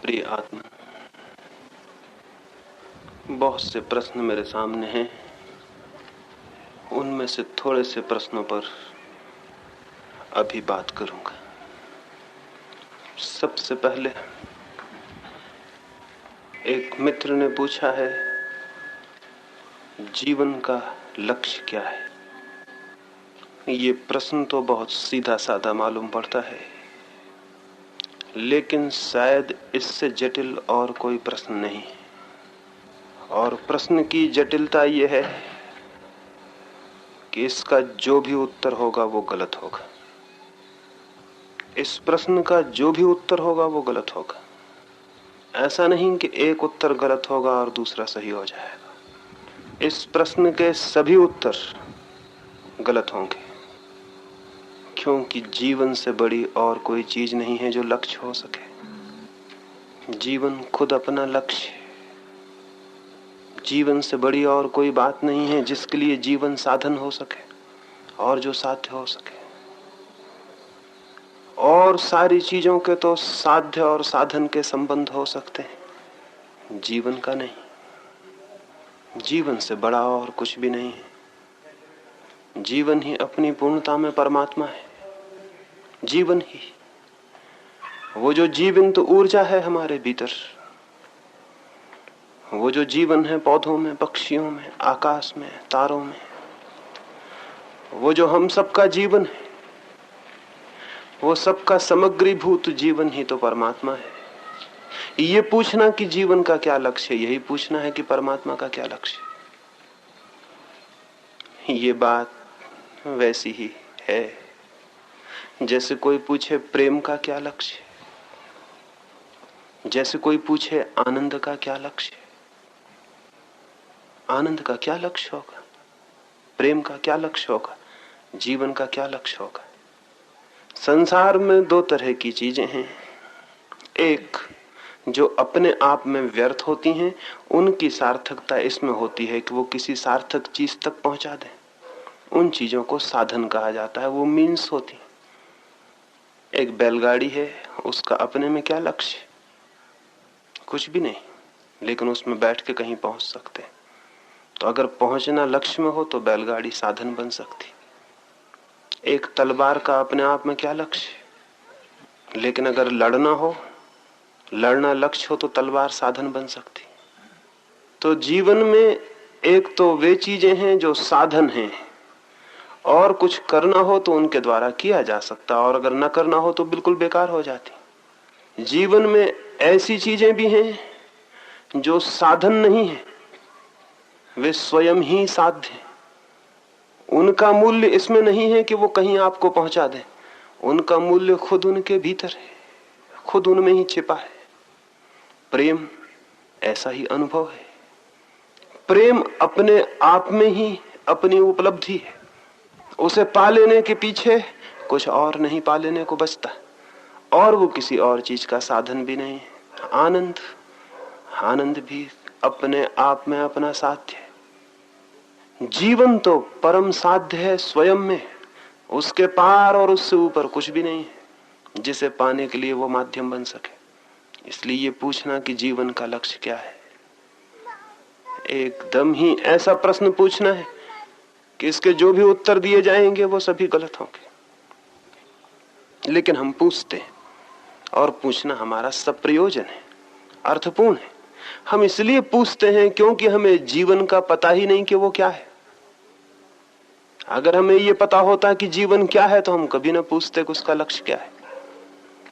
प्रिय आत्मा, बहुत से प्रश्न मेरे सामने हैं। उनमें से थोड़े से प्रश्नों पर अभी बात करूंगा। सबसे पहले एक मित्र ने पूछा है, जीवन का लक्ष्य क्या है? ये प्रश्न तो बहुत सीधा साधा मालूम पड़ता है, लेकिन शायद इससे जटिल और कोई प्रश्न नहीं है। और प्रश्न की जटिलता यह है कि इसका जो भी उत्तर होगा वो गलत होगा। इस प्रश्न का जो भी उत्तर होगा वो गलत होगा। ऐसा नहीं कि एक उत्तर गलत होगा और दूसरा सही हो जाएगा। इस प्रश्न के सभी उत्तर गलत होंगे, क्योंकि जीवन से बड़ी और कोई चीज नहीं है जो लक्ष्य हो सके। जीवन खुद अपना लक्ष्य है। जीवन से बड़ी और कोई बात नहीं है जिसके लिए जीवन साधन हो सके और जो साध्य हो सके। और सारी चीजों के तो साध्य और साधन के संबंध हो सकते हैं, जीवन का नहीं। जीवन से बड़ा और कुछ भी नहीं है। जीवन ही अपनी पूर्णता में परमात्मा है। जीवन ही वो जो जीवंत ऊर्जा है हमारे भीतर, वो जो जीवन है पौधों में, पक्षियों में, आकाश में, तारों में, वो जो हम सबका जीवन है, वो सबका समग्रीभूत जीवन ही तो परमात्मा है। ये पूछना कि जीवन का क्या लक्ष्य है, यही पूछना है कि परमात्मा का क्या लक्ष्य है। ये बात वैसी ही है जैसे कोई पूछे प्रेम का क्या लक्ष्य है, जैसे कोई पूछे आनंद का क्या लक्ष्य है। आनंद का क्या लक्ष्य होगा, प्रेम का क्या लक्ष्य होगा, जीवन का क्या लक्ष्य होगा। संसार में दो तरह की चीजें हैं। एक जो अपने आप में व्यर्थ होती हैं, उनकी सार्थकता इसमें होती है कि वो किसी सार्थक चीज तक पहुंचा दें। उन चीजों को साधन कहा जाता है, वो मीन्स होती है। एक बैलगाड़ी है, उसका अपने में क्या लक्ष्य? कुछ भी नहीं, लेकिन उसमें बैठ के कहीं पहुंच सकते हैं। तो अगर पहुंचना लक्ष्य में हो तो बैलगाड़ी साधन बन सकती। एक तलवार का अपने आप में क्या लक्ष्य? लेकिन अगर लड़ना हो, लड़ना लक्ष्य हो तो तलवार साधन बन सकती। तो जीवन में एक तो वे चीजें हैं जो साधन हैं, और कुछ करना हो तो उनके द्वारा किया जा सकता, और अगर न करना हो तो बिल्कुल बेकार हो जाती। जीवन में ऐसी चीजें भी हैं जो साधन नहीं है, वे स्वयं ही साध्य हैं। उनका मूल्य इसमें नहीं है कि वो कहीं आपको पहुंचा दें। उनका मूल्य खुद उनके भीतर है, खुद उनमें ही छिपा है। प्रेम ऐसा ही अनुभव है। प्रेम अपने आप में ही अपनी उपलब्धि है। उसे पा लेने के पीछे कुछ और नहीं पा लेने को बचता, और वो किसी और चीज का साधन भी नहीं है। आनंद, आनंद भी अपने आप में अपना साध्य है। जीवन तो परम साध्य है स्वयं में, उसके पार और उससे ऊपर कुछ भी नहीं है जिसे पाने के लिए वो माध्यम बन सके। इसलिए ये पूछना कि जीवन का लक्ष्य क्या है, एकदम ही ऐसा प्रश्न पूछना है कि इसके जो भी उत्तर दिए जाएंगे वो सभी गलत होंगे। लेकिन हम पूछते हैं, और पूछना हमारा सब प्रयोजन है, अर्थपूर्ण है। हम इसलिए पूछते हैं क्योंकि हमें जीवन का पता ही नहीं कि वो क्या है। अगर हमें ये पता होता कि जीवन क्या है तो हम कभी ना पूछते कि उसका लक्ष्य क्या है।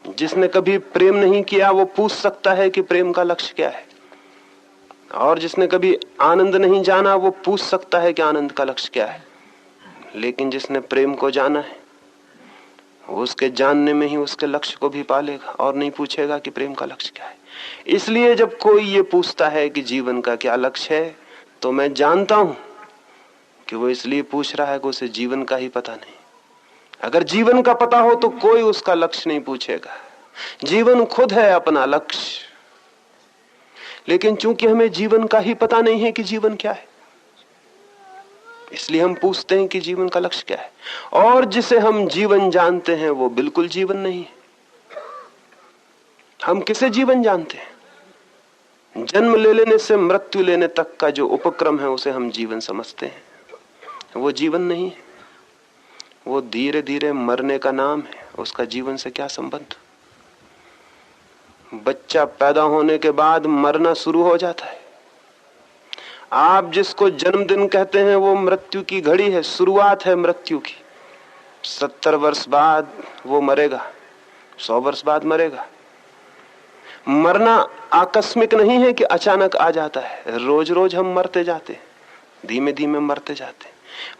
जिसने कभी प्रेम नहीं किया वो पूछ सकता है कि प्रेम का लक्ष्य क्या है, और जिसने कभी आनंद नहीं जाना वो पूछ सकता है कि आनंद का लक्ष्य क्या है। लेकिन जिसने प्रेम को जाना है, उसके जानने में ही उसके लक्ष्य को भी पालेगा, और नहीं पूछेगा कि प्रेम का लक्ष्य क्या है। इसलिए जब कोई ये पूछता है कि जीवन का क्या लक्ष्य है, तो मैं जानता हूं कि वो इसलिए पूछ रहा है कि उसे जीवन का ही पता नहीं। अगर जीवन का पता हो तो कोई उसका लक्ष्य नहीं पूछेगा। जीवन खुद है अपना लक्ष्य। लेकिन चूंकि हमें जीवन का ही पता नहीं है कि जीवन क्या है, इसलिए हम पूछते हैं कि जीवन का लक्ष्य क्या है। और जिसे हम जीवन जानते हैं वो बिल्कुल जीवन नहीं है। हम किसे जीवन जानते हैं? जन्म ले लेने से मृत्यु लेने तक का जो उपक्रम है उसे हम जीवन समझते हैं। वो जीवन नहीं है, वो धीरे धीरे मरने का नाम है। उसका जीवन से क्या संबंध? बच्चा पैदा होने के बाद मरना शुरू हो जाता है। आप जिसको जन्मदिन कहते हैं वो मृत्यु की घड़ी है, शुरुआत है मृत्यु की। 70 वर्ष बाद वो मरेगा, 100 वर्ष बाद मरेगा। मरना आकस्मिक नहीं है कि अचानक आ जाता है। रोज रोज हम मरते जाते हैं, धीमे धीमे मरते जाते हैं।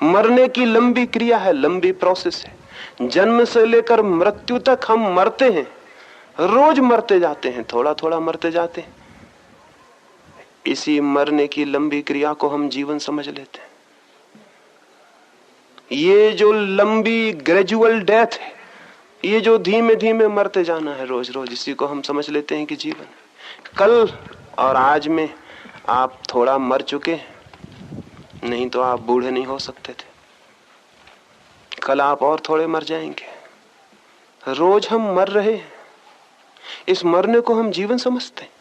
मरने की लंबी क्रिया है, लंबी प्रोसेस है। जन्म से लेकर मृत्यु तक हम मरते हैं, रोज मरते जाते हैं, थोड़ा थोड़ा मरते जाते हैं। इसी मरने की लंबी क्रिया को हम जीवन समझ लेते हैं। ये जो लंबी ग्रेजुअल डेथ है, ये जो धीमे धीमे मरते जाना है रोज रोज, इसी को हम समझ लेते हैं कि जीवन है। कल और आज में आप थोड़ा मर चुके हैं, नहीं तो आप बूढ़े नहीं हो सकते थे। कल आप और थोड़े मर जाएंगे। रोज हम मर रहे हैं, इस मरने को हम जीवन समझते हैं।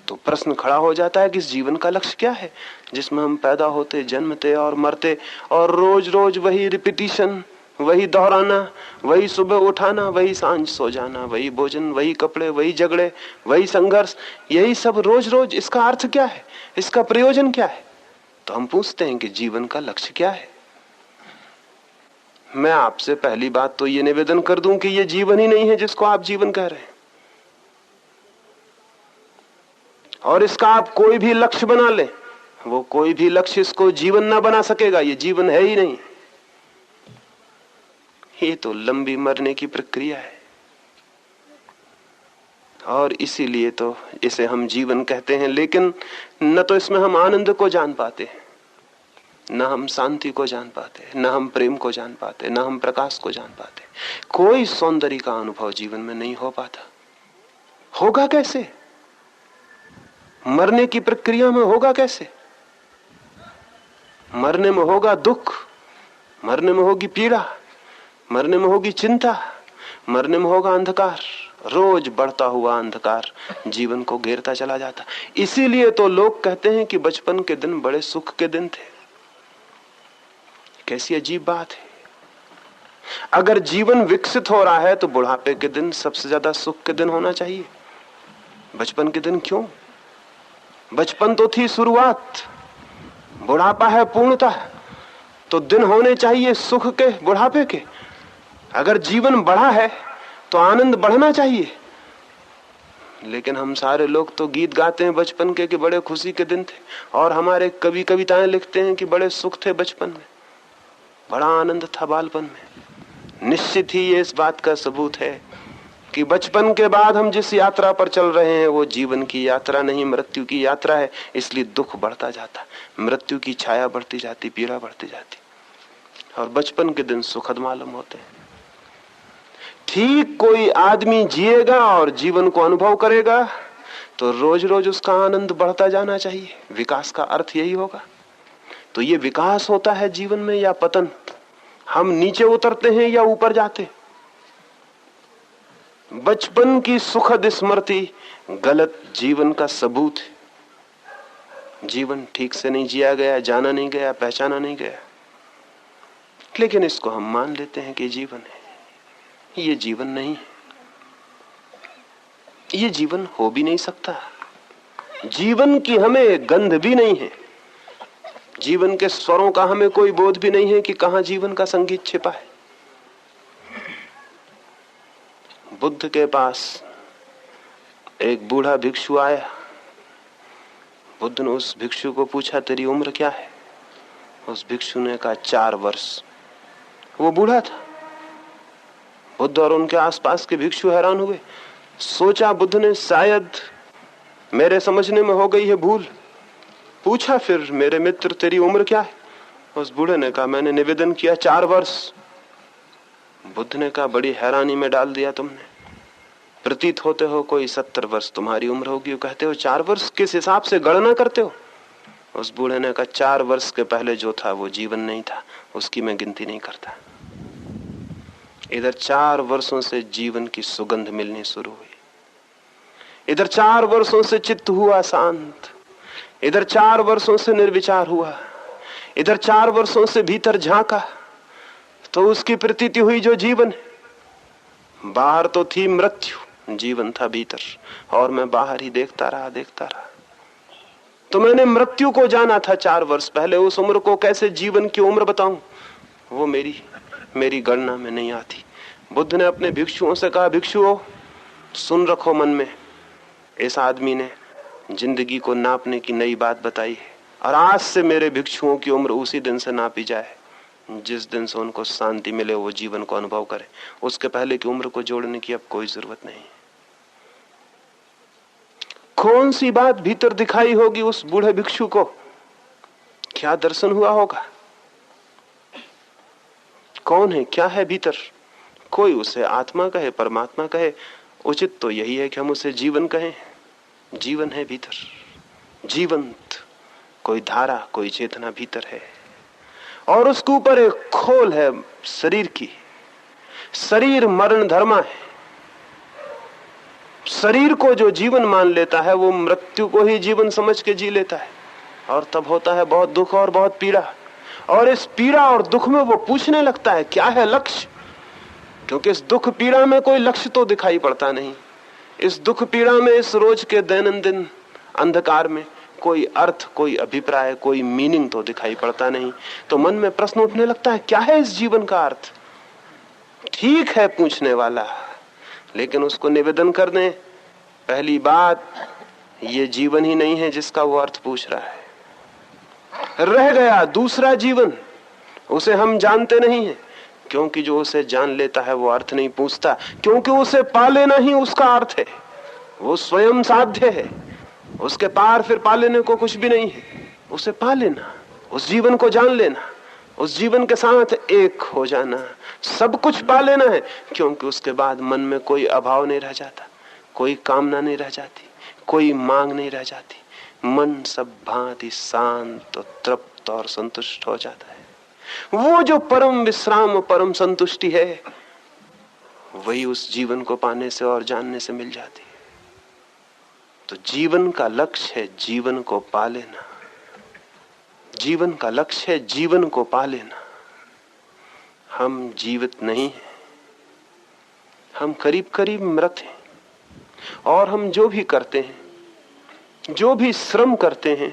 तो प्रश्न खड़ा हो जाता है कि इस जीवन का लक्ष्य क्या है, जिसमें हम पैदा होते, जन्मते और मरते, और रोज रोज वही रिपीटिशन, वही दोहराना, वही सुबह उठाना, वही सांझ सो जाना, वही भोजन, वही कपड़े, वही झगड़े, वही संघर्ष, यही सब रोज रोज। इसका अर्थ क्या है? इसका प्रयोजन क्या है? तो हम पूछते हैं कि जीवन का लक्ष्य क्या है। मैं आपसे पहली बात तो ये निवेदन कर दूं कि ये जीवन ही नहीं है जिसको आप जीवन कह रहे हैं, और इसका आप कोई भी लक्ष्य बना ले, वो कोई भी लक्ष्य इसको जीवन ना बना सकेगा। ये जीवन है ही नहीं, ये तो लंबी मरने की प्रक्रिया है। और इसीलिए तो इसे हम जीवन कहते हैं। लेकिन न तो इसमें हम आनंद को जान पाते, न हम शांति को जान पाते, न हम प्रेम को जान पाते, न हम प्रकाश को जान पाते। कोई सौंदर्य का अनुभव जीवन में नहीं हो पाता। होगा कैसे? मरने की प्रक्रिया में होगा कैसे? मरने में होगा दुख, मरने में होगी पीड़ा, मरने में होगी चिंता, मरने में होगा अंधकार। रोज बढ़ता हुआ अंधकार जीवन को घेरता चला जाता। इसीलिए तो लोग कहते हैं कि बचपन के दिन बड़े सुख के दिन थे। कैसी अजीब बात है। अगर जीवन विकसित हो रहा है तो बुढ़ापे के दिन सबसे ज्यादा सुख के दिन होना चाहिए। बचपन के दिन क्यों? बचपन तो थी शुरुआत, बुढ़ापा है पूर्णता। तो दिन होने चाहिए सुख के, बुढ़ापे के। अगर जीवन बढ़ा है तो आनंद बढ़ना चाहिए। लेकिन हम सारे लोग तो गीत गाते हैं बचपन के कि बड़े खुशी के दिन थे, और हमारे कवि कविताएं लिखते हैं कि बड़े सुख थे बचपन में, बड़ा आनंद था बालपन में। निश्चित ही ये इस बात का सबूत है कि बचपन के बाद हम जिस यात्रा पर चल रहे हैं वो जीवन की यात्रा नहीं, मृत्यु की यात्रा है। इसलिए दुख बढ़ता जाता, मृत्यु की छाया बढ़ती जाती, पीड़ा बढ़ती जाती, और बचपन के दिन सुखद मालूम होते हैं। ठीक कोई आदमी जिएगा और जीवन को अनुभव करेगा तो रोज रोज उसका आनंद बढ़ता जाना चाहिए। विकास का अर्थ यही होगा। तो ये विकास होता है जीवन में या पतन? हम नीचे उतरते हैं या ऊपर जाते? बचपन की सुखद स्मृति गलत जीवन का सबूत है। जीवन ठीक से नहीं जिया गया, जाना नहीं गया, पहचाना नहीं गया, लेकिन इसको हम मान लेते हैं कि जीवन है। ये जीवन नहीं है, ये जीवन हो भी नहीं सकता। जीवन की हमें गंध भी नहीं है, जीवन के स्वरों का हमें कोई बोध भी नहीं है कि कहां जीवन का संगीत छिपा है। बुद्ध के पास एक बूढ़ा भिक्षु आया। बुद्ध ने उस भिक्षु को पूछा, तेरी उम्र क्या है? उस भिक्षु ने कहा 4 वर्ष। वो बूढ़ा था। बुद्ध और उनके आसपास के भिक्षु हैरान हुए। सोचा बुद्ध ने शायद मेरे समझने में हो गई है भूल। पूछा फिर, मेरे मित्र तेरी उम्र क्या है? उस बूढ़े ने कहा, मैंने निवेदन किया 4 वर्ष। बुद्ध ने कहा, बड़ी हैरानी में डाल दिया तुमने। प्रतीत होते हो कोई 70 वर्ष तुम्हारी उम्र होगी, कहते हो 4 वर्ष। किस हिसाब से गणना करते हो? उस बूढ़े ने कहा, 4 वर्ष के पहले जो था वो जीवन नहीं था, उसकी मैं गिनती नहीं करता। इधर 4 वर्षों से जीवन की सुगंध मिलनी शुरू हुई, इधर 4 वर्षों से चित्त हुआ शांत, इधर 4 वर्षों से निर्विचार हुआ, इधर 4 वर्षों से भीतर झांका तो उसकी प्रतीति हुई जो जीवन है। बाहर तो थी मृत्यु, जीवन था भीतर, और मैं बाहर ही देखता रहा। तो मैंने मृत्यु को जाना था 4 वर्ष पहले। उस उम्र को कैसे जीवन की उम्र बताऊं, वो मेरी गणना में नहीं आती। बुद्ध ने अपने भिक्षुओं से कहा, भिक्षुओं सुन रखो मन में, इस आदमी ने जिंदगी को नापने की नई बात बताई है, और आज से मेरे भिक्षुओं की उम्र उसी दिन से नापी जाए जिस दिन से उनको शांति मिले, वो जीवन को अनुभव करे। उसके पहले की उम्र को जोड़ने की अब कोई जरूरत नहीं। कौन सी बात भीतर दिखाई होगी उस बूढ़े भिक्षु को, क्या दर्शन हुआ होगा, कौन है, क्या है भीतर? कोई उसे आत्मा कहे, परमात्मा कहे, उचित तो यही है कि हम उसे जीवन कहें। जीवन है भीतर, जीवंत कोई धारा, कोई चेतना भीतर है, और उसके ऊपर एक खोल है शरीर की। शरीर मरण धर्मा है। शरीर को जो जीवन मान लेता है वो मृत्यु को ही जीवन समझ के जी लेता है, और तब होता है बहुत दुख और बहुत पीड़ा। और इस पीड़ा और दुख में वो पूछने लगता है क्या है लक्ष्य, क्योंकि इस दुख पीड़ा में कोई लक्ष्य तो दिखाई पड़ता नहीं। इस दुख पीड़ा में, इस रोज के दैनंदिन अंधकार में कोई अर्थ, कोई अभिप्राय, कोई मीनिंग तो दिखाई पड़ता नहीं। तो मन में प्रश्न उठने लगता है क्या है इस जीवन का अर्थ। ठीक है पूछने वाला, लेकिन उसको निवेदन कर दें, पहली बात ये जीवन ही नहीं है जिसका वो अर्थ पूछ रहा है। रह गया दूसरा जीवन, उसे हम जानते नहीं हैं, क्योंकि जो उसे जान लेता है वो अर्थ नहीं पूछता, क्योंकि उसे पा लेना ही उसका अर्थ है। वो स्वयं साध्य है, उसके पार फिर पा लेने को कुछ भी नहीं है। उसे पा लेना, उस जीवन को जान लेना, उस जीवन के साथ एक हो जाना, सब कुछ पा लेना है, क्योंकि उसके बाद मन में कोई अभाव नहीं रह जाता, कोई कामना नहीं रह जाती, कोई मांग नहीं रह जाती। मन सब भांति शांत और तृप्त और संतुष्ट हो जाता है। वो जो परम विश्राम, परम संतुष्टि है, वही उस जीवन को पाने से और जानने से मिल जाती है। तो जीवन का लक्ष्य है जीवन को पा लेना। जीवन का लक्ष्य है जीवन को पा लेना। हम जीवित नहीं हैं, हम करीब करीब मृत हैं, और हम जो भी करते हैं, जो भी श्रम करते हैं,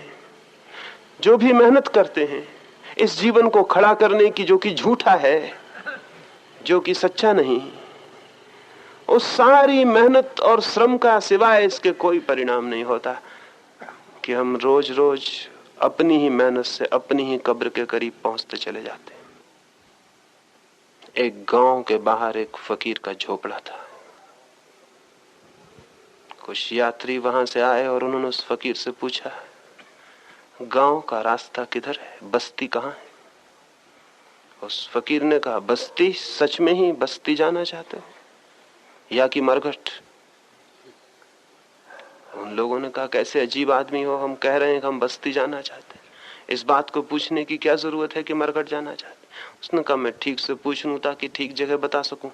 जो भी मेहनत करते हैं इस जीवन को खड़ा करने की, जो कि झूठा है, जो कि सच्चा नहीं, उस सारी मेहनत और श्रम का सिवाय इसके कोई परिणाम नहीं होता कि हम रोज रोज अपनी ही मेहनत से अपनी ही कब्र के करीब पहुंचते चले जाते हैं। एक गांव के बाहर एक फकीर का झोपड़ा था। कुछ यात्री वहां से आए और उन्होंने उस फकीर से पूछा, गांव का रास्ता किधर है, बस्ती कहाँ है? उस फकीर ने कहा, बस्ती? सच में ही बस्ती जाना चाहते हो या कि मरघट? उन लोगों ने कहा, कैसे अजीब आदमी हो, हम कह रहे हैं कि हम बस्ती जाना चाहते हैं, इस बात को पूछने की क्या जरूरत है कि मरघट जाना चाहते? उसने कहा, मैं ठीक से पूछ लूं ताकि ठीक जगह बता सकूं,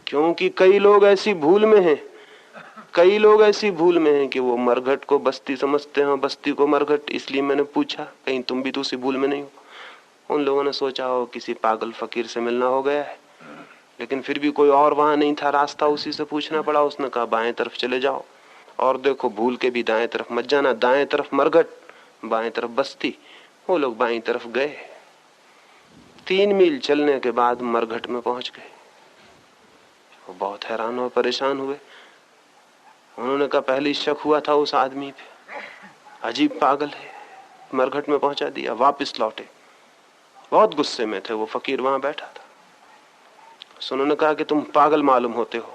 क्योंकि कई लोग ऐसी भूल में हैं, कई लोग ऐसी भूल में हैं कि वो मरघट को बस्ती समझते हैं, बस्ती को मरघट। इसलिए मैंने पूछा, कहीं तुम भी तो उसी भूल में नहीं हो। उन लोगों ने सोचा हो किसी पागल फकीर से मिलना हो गया है, लेकिन फिर भी कोई और वहां नहीं था, रास्ता उसी से पूछना पड़ा। उसने कहा, बाएं तरफ चले जाओ, और देखो भूल के भी दाएं तरफ मत जाना, दाएं तरफ मरघट, बाएं तरफ बस्ती। वो लोग बाएं तरफ गए, 3 मील चलने के बाद मरघट में पहुंच गए। वो बहुत हैरान और परेशान हुए। उन्होंने कहा, पहले शक हुआ था उस आदमी पे, अजीब पागल है, मरघट में पहुंचा दिया। वापस लौटे, बहुत गुस्से में थे। वो फकीर वहां बैठा था। उन्होंने कहा कि तुम पागल मालूम होते हो,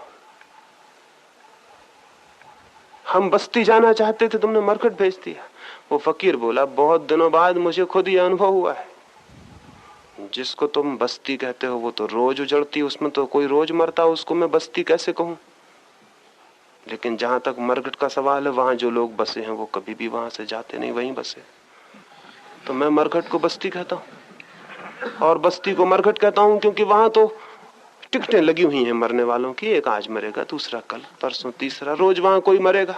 हम बस्ती जाना चाहते थे, तुमने मरघट भेज दिया। वो फकीर बोला, बहुत दिनों बाद मुझे खुद ये अनुभव हुआ है, जिसको तुम बस्ती कहते हो वो तो रोज उजड़ती, उसमें तो कोई रोज मरता, उसको मैं बस्ती कैसे कहूं? लेकिन जहां तक मरघट का सवाल है, वहां जो लोग बसे हैं वो कभी भी वहां से जाते नहीं, वहीं बसे। तो मैं मरघट को बस्ती कहता हूं और बस्ती को मरघट कहता हूं, क्योंकि वहां तो टिकटें लगी हुई हैं मरने वालों की, एक आज मरेगा, दूसरा कल, परसों तीसरा, रोज वहां कोई मरेगा।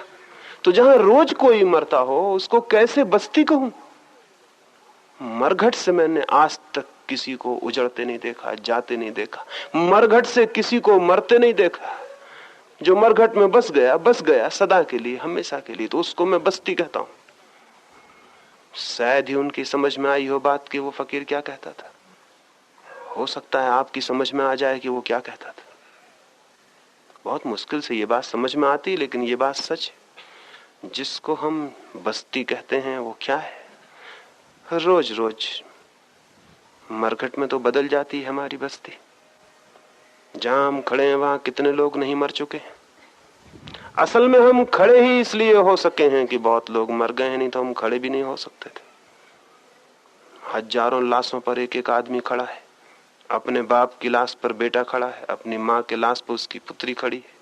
तो जहां रोज कोई मरता हो उसको कैसे बस्ती कहूं? मरघट से मैंने आज तक किसी को उजड़ते नहीं देखा, जाते नहीं देखा। मरघट से किसी को मरते नहीं देखा। जो मरघट में बस गया सदा के लिए, हमेशा के लिए, तो उसको मैं बस्ती कहता हूं। शायद ही उनकी समझ में आई हो बात कि वो फकीर क्या कहता था। हो सकता है आपकी समझ में आ जाए कि वो क्या कहता था। बहुत मुश्किल से ये बात समझ में आती है, लेकिन ये बात सच है। जिसको हम बस्ती कहते हैं वो क्या है? रोज रोज मरघट में तो बदल जाती है हमारी बस्ती। जहां हम खड़े हैं वहां कितने लोग नहीं मर चुके हैं। असल में हम खड़े ही इसलिए हो सके हैं कि बहुत लोग मर गए हैं, नहीं तो हम खड़े भी नहीं हो सकते थे। हजारों लाशों पर एक एक आदमी खड़ा है। अपने बाप की लाश पर बेटा खड़ा है, अपनी माँ के लाश पर उसकी पुत्री खड़ी है।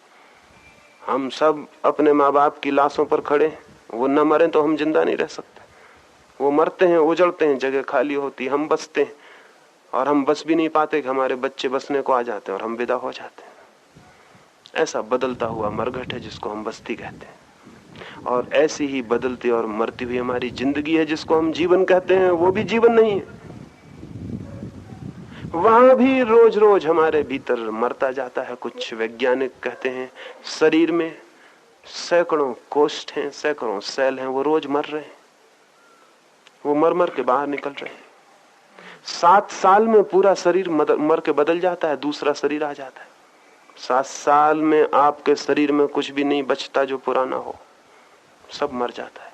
हम सब अपने माँ बाप की लाशों पर खड़े हैं। वो न मरे तो हम जिंदा नहीं रह सकते। वो मरते हैं, उजड़ते हैं, जगह खाली होती, हम बसते हैं, और हम बस भी नहीं पाते कि हमारे बच्चे बसने को आ जाते हैं और हम विदा हो जाते हैं। ऐसा बदलता हुआ मरघट है जिसको हम बस्ती कहते हैं। और ऐसी ही बदलती और मरती हुई हमारी जिंदगी है जिसको हम जीवन कहते हैं। वो भी जीवन नहीं है। वहां भी रोज रोज हमारे भीतर मरता जाता है। कुछ वैज्ञानिक कहते हैं शरीर में सैकड़ों कोष्ठ हैं, सैकड़ों सेल हैं, वो रोज मर रहे हैं। वो मर मर के बाहर निकल रहे हैं। 7 साल में पूरा शरीर मर के बदल जाता है, दूसरा शरीर आ जाता है। 7 साल में आपके शरीर में कुछ भी नहीं बचता जो पुराना हो, सब मर जाता है।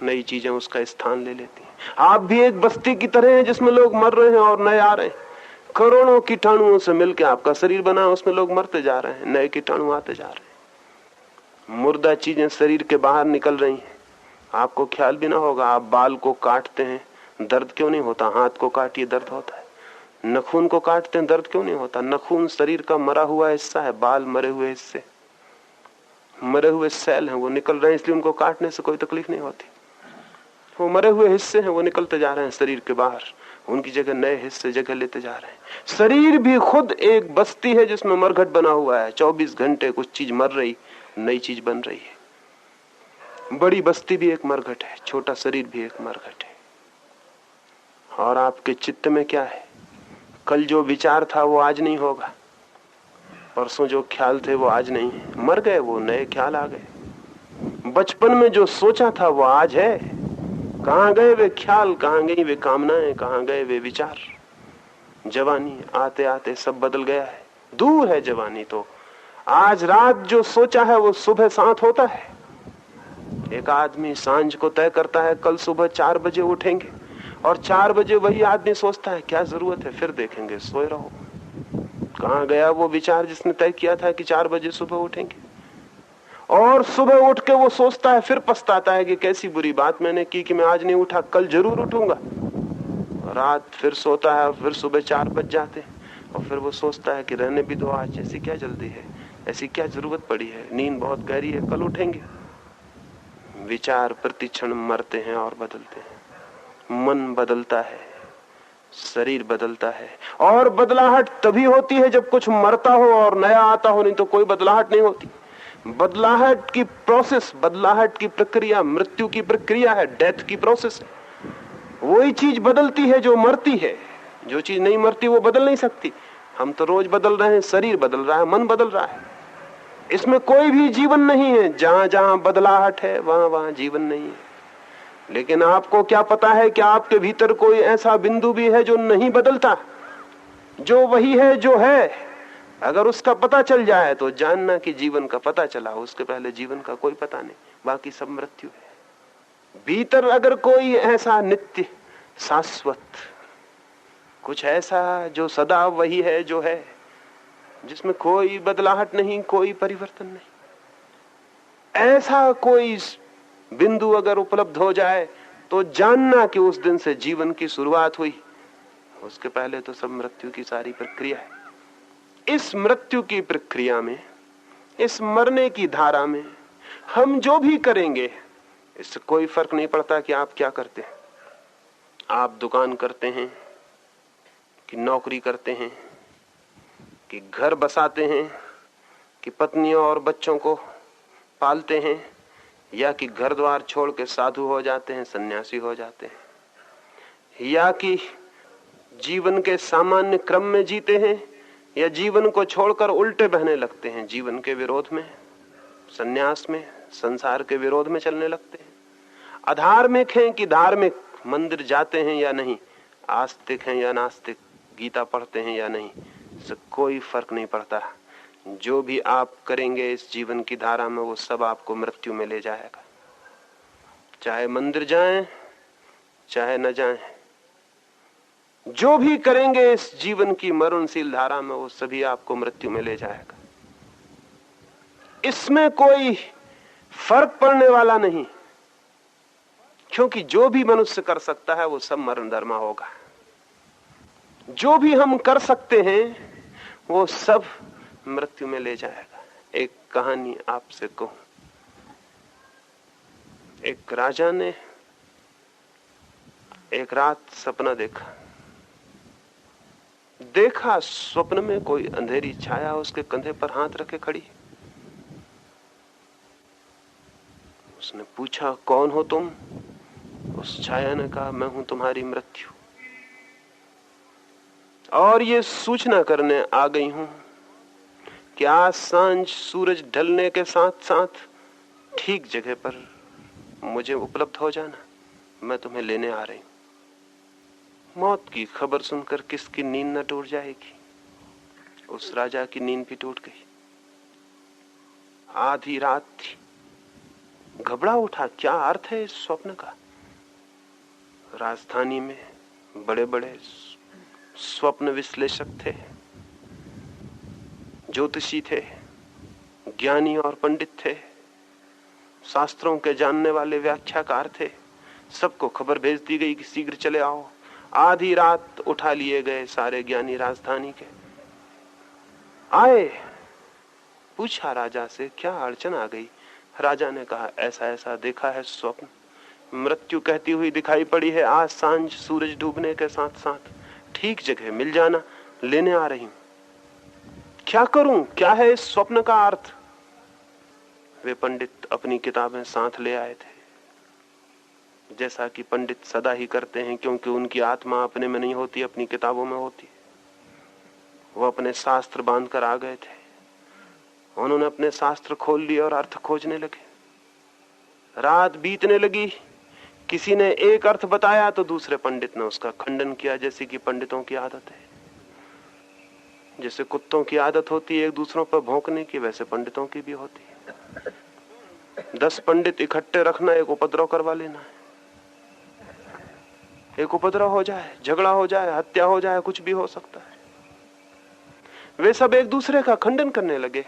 नई चीजें उसका स्थान ले लेती हैं। आप भी एक बस्ती की तरह हैं जिसमें लोग मर रहे हैं और नए आ रहे हैं। करोड़ों कीटाणुओं से मिलकर आपका शरीर बना, उसमें लोग मरते जा रहे हैं, नए कीटाणु आते जा रहे हैं। मुर्दा चीजें शरीर के बाहर निकल रही हैं। आपको ख्याल भी ना होगा। आप बाल को काटते हैं, दर्द क्यों नहीं होता? हाथ को काटिए, दर्द होता है। नखून को काटते हैं, दर्द क्यों नहीं होता? नखून शरीर का मरा हुआ हिस्सा है, बाल मरे हुए हिस्से, मरे हुए सेल हैं, वो निकल रहे हैं, इसलिए उनको काटने से कोई तकलीफ नहीं होती। वो मरे हुए हिस्से हैं, वो निकलते जा रहे हैं शरीर के बाहर, उनकी जगह नए हिस्से जगह लेते जा रहे हैं। शरीर भी खुद एक बस्ती है जिसमें मरघट बना हुआ है। 24 घंटे कुछ चीज मर रही, नई चीज बन रही है। बड़ी बस्ती भी एक मरघट है, छोटा शरीर भी एक मरघट है। और आपके चित्त में क्या है? कल जो विचार था वो आज नहीं होगा, परसों जो ख्याल थे वो आज नहीं है। मर गए, वो नए ख्याल आ गए। बचपन में जो सोचा था वो आज है। कहां गए वे ख्याल, कहां गई वे कामनाएं, कहां गए वे विचार? जवानी आते आते सब बदल गया है। दूर है जवानी तो। आज रात जो सोचा है वो सुबह 7 होता है। एक आदमी सांझ को तय करता है कल सुबह 4 बजे उठेंगे, और 4 बजे वही आदमी सोचता है क्या जरूरत है, फिर देखेंगे, सोए रहो। कहां गया वो विचार जिसने तय किया था कि 4 बजे सुबह उठेंगे? और सुबह उठ के वो सोचता है, फिर पछताता है कि कैसी बुरी बात मैंने की कि मैं आज नहीं उठा, कल जरूर उठूंगा। रात फिर सोता है, फिर सुबह 4 बज जाते हैं, और फिर वो सोचता है कि रहने भी दो आज, ऐसी क्या जल्दी है, ऐसी क्या जरूरत पड़ी है, नींद बहुत गहरी है, कल उठेंगे। विचार प्रतिक्षण मरते हैं और बदलते हैं। मन बदलता है, शरीर बदलता है। और बदलाहट तभी होती है जब कुछ मरता हो और नया आता हो, नहीं तो कोई बदलाहट नहीं होती। बदलाहट की प्रोसेस, बदलाहट की प्रक्रिया मृत्यु की प्रक्रिया है, डेथ की प्रोसेस है। वही चीज बदलती है जो मरती है। जो चीज नहीं मरती वो बदल नहीं सकती। हम तो रोज बदल रहे हैं, शरीर बदल रहा है, मन बदल रहा है, इसमें कोई भी जीवन नहीं है। जहां जहां बदलाहट है वहां वहां जीवन नहीं है। लेकिन आपको क्या पता है कि आपके भीतर कोई ऐसा बिंदु भी है जो नहीं बदलता, जो वही है जो है। अगर उसका पता चल जाए तो जानना कि जीवन का पता चला, उसके पहले जीवन का कोई पता नहीं, बाकी सब मृत्यु है। भीतर अगर कोई ऐसा नित्य शाश्वत कुछ ऐसा जो सदा वही है जो है, जिसमें कोई बदलाहट नहीं, कोई परिवर्तन नहीं, ऐसा कोई बिंदु अगर उपलब्ध हो जाए तो जानना कि उस दिन से जीवन की शुरुआत हुई। उसके पहले तो सब मृत्यु की सारी प्रक्रिया है। इस मृत्यु की प्रक्रिया में, इस मरने की धारा में हम जो भी करेंगे इससे कोई फर्क नहीं पड़ता कि आप क्या करते हैं। आप दुकान करते हैं कि नौकरी करते हैं कि घर बसाते हैं, कि पत्नियों और बच्चों को पालते हैं, या कि घर द्वार छोड़ के साधु हो जाते हैं, सन्यासी हो जाते हैं, या कि जीवन के सामान्य क्रम में जीते हैं, या जीवन को छोड़कर उल्टे बहने लगते हैं, जीवन के विरोध में, सन्यास में, संसार के विरोध में चलने लगते हैं। अधार्मिक हैं कि धार्मिक, मंदिर जाते हैं या नहीं, आस्तिक हैं या नास्तिक, गीता पढ़ते हैं या नहीं, इससे कोई फर्क नहीं पड़ता। जो भी आप करेंगे इस जीवन की धारा में वो सब आपको मृत्यु में ले जाएगा। चाहे मंदिर जाएं चाहे न जाएं, जो भी करेंगे इस जीवन की मरणशील धारा में वो सभी आपको मृत्यु में ले जाएगा। इसमें कोई फर्क पड़ने वाला नहीं, क्योंकि जो भी मनुष्य कर सकता है वो सब मरण धर्मा होगा। जो भी हम कर सकते हैं वो सब मृत्यु में ले जाएगा। एक कहानी आपसे कहूं। एक राजा ने एक रात सपना देखा स्वप्न में कोई अंधेरी छाया उसके कंधे पर हाथ रखे खड़ी। उसने पूछा, कौन हो तुम? उस छाया ने कहा, मैं हूं तुम्हारी मृत्यु, और ये सूचना करने आ गई हूं कि आज सांझ सूरज ढलने के साथ साथ ठीक जगह पर मुझे उपलब्ध हो जाना, मैं तुम्हें लेने आ रही हूं। मौत की खबर सुनकर किसकी नींद न टूट जाएगी? उस राजा की नींद भी टूट गई। आधी रात थी, घबरा उठा, क्या अर्थ है इस स्वप्न का? राजधानी में बड़े बड़े स्वप्न विश्लेषक थे, ज्योतिषी थे, ज्ञानी और पंडित थे, शास्त्रों के जानने वाले व्याख्याकार थे। सबको खबर भेज दी गई कि शीघ्र चले आओ। आधी रात उठा लिए गए सारे ज्ञानी राजधानी के। आए, पूछा राजा से, क्या अड़चन आ गई? राजा ने कहा, ऐसा ऐसा देखा है स्वप्न, मृत्यु कहती हुई दिखाई पड़ी है, आज सांझ सूरज डूबने के साथ साथ ठीक जगह मिल जाना, लेने आ रही हूं। क्या करूं? क्या है इस स्वप्न का अर्थ? वे पंडित अपनी किताबें साथ ले आए थे, जैसा कि पंडित सदा ही करते हैं, क्योंकि उनकी आत्मा अपने में नहीं होती, अपनी किताबों में होती। वो अपने शास्त्र बांध कर आ गए थे। उन्होंने अपने शास्त्र खोल लिए और अर्थ खोजने लगे। रात बीतने लगी, किसी ने एक अर्थ बताया तो दूसरे पंडित ने उसका खंडन किया, जैसे कि पंडितों की आदत है। जैसे कुत्तों की आदत होती है एक दूसरों पर भौंकने की, वैसे पंडितों की भी होती है। 10 पंडित इकट्ठे रखना, एक उपद्रव करवा लेना है। एक उपद्रव हो जाए, झगड़ा हो जाए, हत्या हो जाए, कुछ भी हो सकता है। वे सब एक दूसरे का खंडन करने लगे,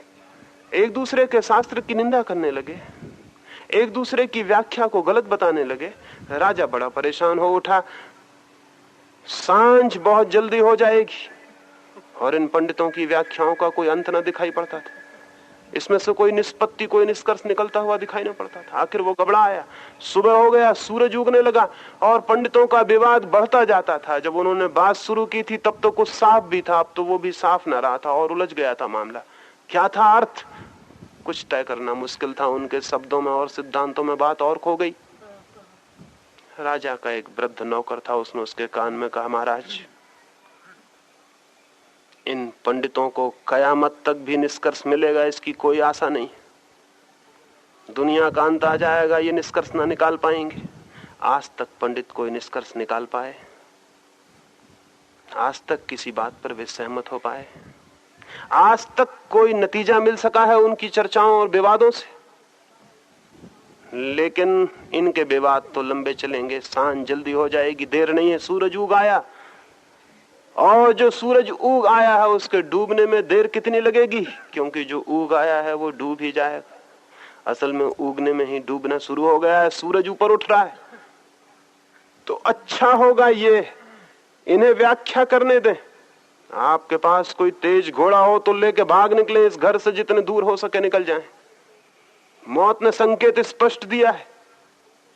एक दूसरे के शास्त्र की निंदा करने लगे, एक दूसरे की व्याख्या को गलत बताने लगे। राजा बड़ा परेशान हो उठा, सांझ बहुत जल्दी हो जाएगी और इन पंडितों की व्याख्याओं का कोई अंत न दिखाई पड़ता था। इसमें से कोई निष्पत्ति, कोई निष्कर्ष निकलता हुआ दिखाई न पड़ता था। आखिर वो घबरा आया। सुबह हो गया, सूरज उगने लगा और पंडितों का विवाद बढ़ता जाता था। जब उन्होंने बात शुरू की थी तब तो कुछ साफ भी था, अब तो वो भी साफ न रहा था और उलझ गया था मामला। क्या था अर्थ? कुछ तय करना मुश्किल था। उनके शब्दों में और सिद्धांतों में बात और खो गई। राजा का एक वृद्ध नौकर था, उसने उसके कान में कहा, महाराज, इन पंडितों को कयामत तक भी निष्कर्ष मिलेगा इसकी कोई आशा नहीं। दुनिया का अंत आ जाएगा, ये निष्कर्ष ना निकाल पाएंगे। आज तक पंडित कोई निष्कर्ष निकाल पाए? आज तक किसी बात पर वे सहमत हो पाए? आज तक कोई नतीजा मिल सका है उनकी चर्चाओं और विवादों से? लेकिन इनके विवाद तो लंबे चलेंगे। सांझ जल्दी हो जाएगी, देर नहीं है। सूरज उग आया, और जो सूरज उग आया है उसके डूबने में देर कितनी लगेगी? क्योंकि जो उग आया है वो डूब ही जाएगा। असल में उगने में ही डूबना शुरू हो गया है। सूरज ऊपर उठ रहा है। तो अच्छा होगा ये इन्हें व्याख्या करने दें। आपके पास कोई तेज घोड़ा हो तो लेके भाग निकले, इस घर से जितने दूर हो सके निकल जाएं। मौत ने संकेत स्पष्ट दिया है।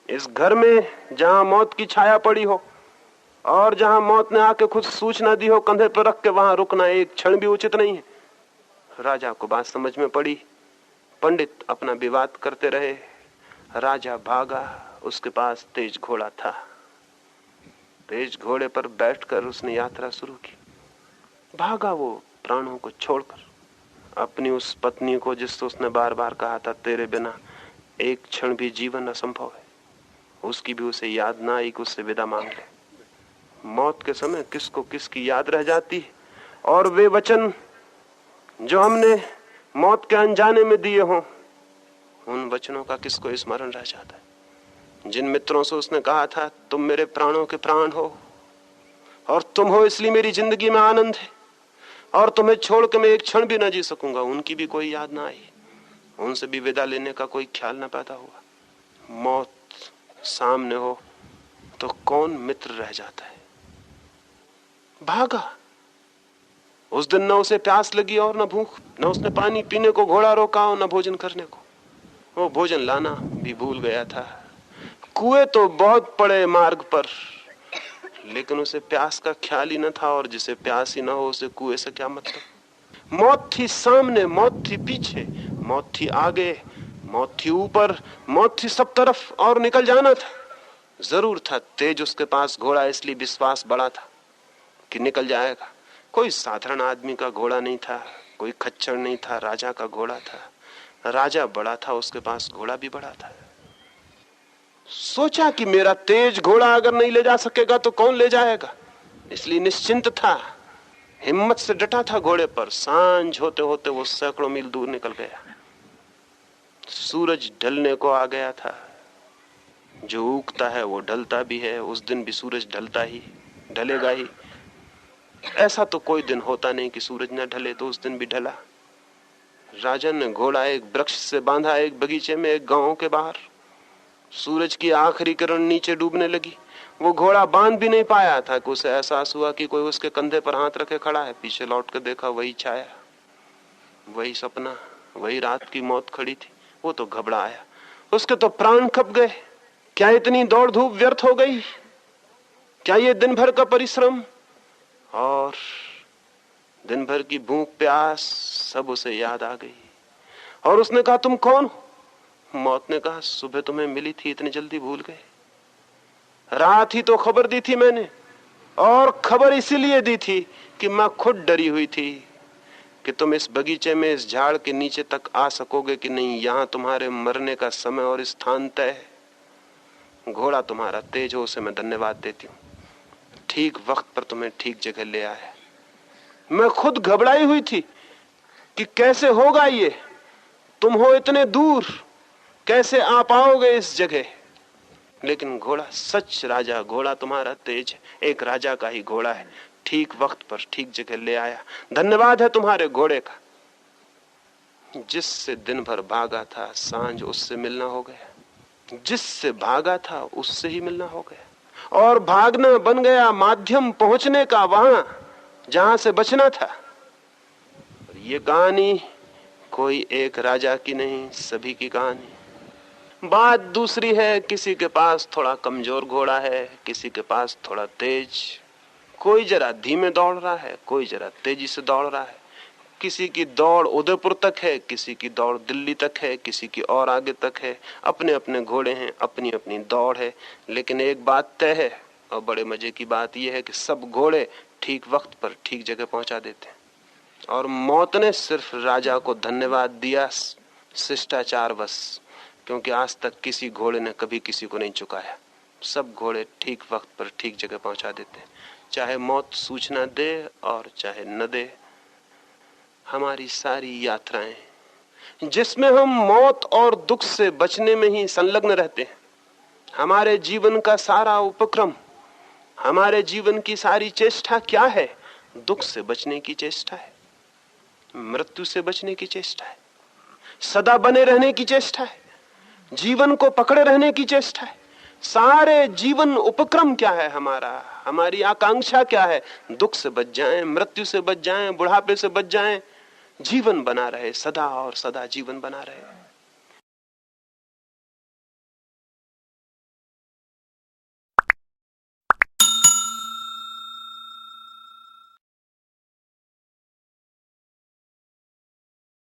इस घर में जहां मौत की छाया पड़ी हो और जहां मौत ने आके खुद सूचना दी हो कंधे पर रख के, वहां रुकना एक क्षण भी उचित नहीं है। राजा को बात समझ में पड़ी। पंडित अपना विवाद करते रहे। राजा भागा, उसके पास तेज घोड़ा था। तेज घोड़े पर बैठकर उसने यात्रा शुरू की। भागा वो प्राणों को छोड़कर, अपनी उस पत्नी को जिससे उसने बार बार कहा था तेरे बिना एक क्षण भी जीवन असंभव है, उसकी भी उसे याद ना आई कि उससे विदा मांग ले। मौत के समय किसको किसकी याद रह जाती है, और वे वचन जो हमने मौत के अनजाने में दिए हों, उन वचनों का किसको स्मरण रह जाता है। जिन मित्रों से उसने कहा था तुम मेरे प्राणों के प्राण हो और तुम हो इसलिए मेरी जिंदगी में आनंद है, और तुम्हें छोड़ के मैं एक क्षण भी ना जी सकूंगा, उनकी भी कोई याद ना आई, उनसे भी विदा लेने का कोई ख्याल ना पैदा हुआ। मौत सामने हो तो कौन मित्र रह जाता है। भागा। उस दिन न उसे प्यास लगी और न भूख, न उसने पानी पीने को घोड़ा रोका और न भोजन करने को। वो भोजन लाना भी भूल गया था। कुएं तो बहुत पड़े मार्ग पर, लेकिन उसे प्यास का ख्याल ही न था, और जिसे प्यास ही ना हो उसे कुएं से क्या मतलब। मौत थी सामने, मौत थी पीछे, मौत थी आगे, मौत थी ऊपर, मौत थी सब तरफ, और निकल जाना था। जरूर था तेज उसके पास घोड़ा, इसलिए विश्वास बड़ा था कि निकल जाएगा। कोई साधारण आदमी का घोड़ा नहीं था, कोई खच्चर नहीं था, राजा का घोड़ा था। राजा बड़ा था, उसके पास घोड़ा भी बड़ा था। सोचा कि मेरा तेज घोड़ा अगर नहीं ले जा सकेगा तो कौन ले जाएगा, इसलिए निश्चिंत था, हिम्मत से डटा था घोड़े पर। सांझ होते होते वो सैकड़ों मील दूर निकल गया। सूरज ढलने को आ गया था। जो उगता है वो ढलता भी है, उस दिन भी सूरज ढलता ही ढलेगा ही। ऐसा तो कोई दिन होता नहीं कि सूरज न ढले, तो उस दिन भी ढला। राजा ने घोड़ा एक वृक्ष से बांधा, एक बगीचे में, एक गांव के बाहर। सूरज की आखिरी किरण नीचे डूबने लगी। वो घोड़ा बांध भी नहीं पाया था कि उसे एहसास हुआ कि कोई उसके कंधे पर हाथ रखे खड़ा है। पीछे लौट कर देखा, वही छाया, वही सपना, वही रात की मौत खड़ी थी। वो तो घबराया, उसके तो प्राण कब गए। क्या इतनी दौड़ धूप व्यर्थ हो गई? क्या ये दिन भर का परिश्रम और दिन भर की भूख प्यास सब उसे याद आ गई। और उसने कहा तुम कौन हो? मौत ने कहा सुबह तुम्हें मिली थी, इतनी जल्दी भूल गए? रात ही तो खबर दी थी मैंने, और खबर इसीलिए दी थी कि मैं खुद डरी हुई थी कि तुम इस बगीचे में, इस झाड़ के नीचे तक आ सकोगे कि नहीं। यहां तुम्हारे मरने का समय और स्थान तय है। घोड़ा तुम्हारा तेज हो, उसे मैं धन्यवाद देती हूँ। ठीक वक्त पर तुम्हें ठीक जगह ले आया। मैं खुद घबराई हुई थी कि कैसे होगा ये, तुम हो इतने दूर, कैसे आ पाओगे इस जगह। लेकिन घोड़ा सच राजा, घोड़ा तुम्हारा तेज है, एक राजा का ही घोड़ा है, ठीक वक्त पर ठीक जगह ले आया। धन्यवाद है तुम्हारे घोड़े का। जिससे दिन भर भागा था, सांझ उससे मिलना हो गया। जिससे भागा था उससे ही मिलना हो गया, और भागना बन गया माध्यम पहुंचने का वहां जहां से बचना था। ये कहानी कोई एक राजा की नहीं, सभी की कहानी। बात दूसरी है, किसी के पास थोड़ा कमजोर घोड़ा है, किसी के पास थोड़ा तेज। कोई जरा धीमे दौड़ रहा है, कोई जरा तेजी से दौड़ रहा है। किसी की दौड़ उदयपुर तक है, किसी की दौड़ दिल्ली तक है, किसी की और आगे तक है। अपने अपने घोड़े हैं, अपनी अपनी दौड़ है। लेकिन एक बात तय है, और बड़े मजे की बात यह है कि सब घोड़े ठीक वक्त पर ठीक जगह पहुंचा देते हैं। और मौत ने सिर्फ राजा को धन्यवाद दिया शिष्टाचार बस, क्योंकि आज तक किसी घोड़े ने कभी किसी को नहीं चुकाया। सब घोड़े ठीक वक्त पर ठीक जगह पहुंचा देते हैं, चाहे मौत सूचना दे और चाहे न दे। हमारी सारी यात्राएं जिसमें हम मौत और दुख से बचने में ही संलग्न रहते हैं, हमारे जीवन का सारा उपक्रम, हमारे जीवन की सारी चेष्टा क्या है? दुख से बचने की चेष्टा है, मृत्यु से बचने की चेष्टा है, सदा बने रहने की चेष्टा है, जीवन को पकड़े रहने की चेष्टा है। सारे जीवन उपक्रम क्या है हमारा, हमारी आकांक्षा क्या है? दुख से बच जाएं, मृत्यु से बच जाएं, बुढ़ापे से बच जाएं, जीवन बना रहे, सदा और सदा जीवन बना रहे।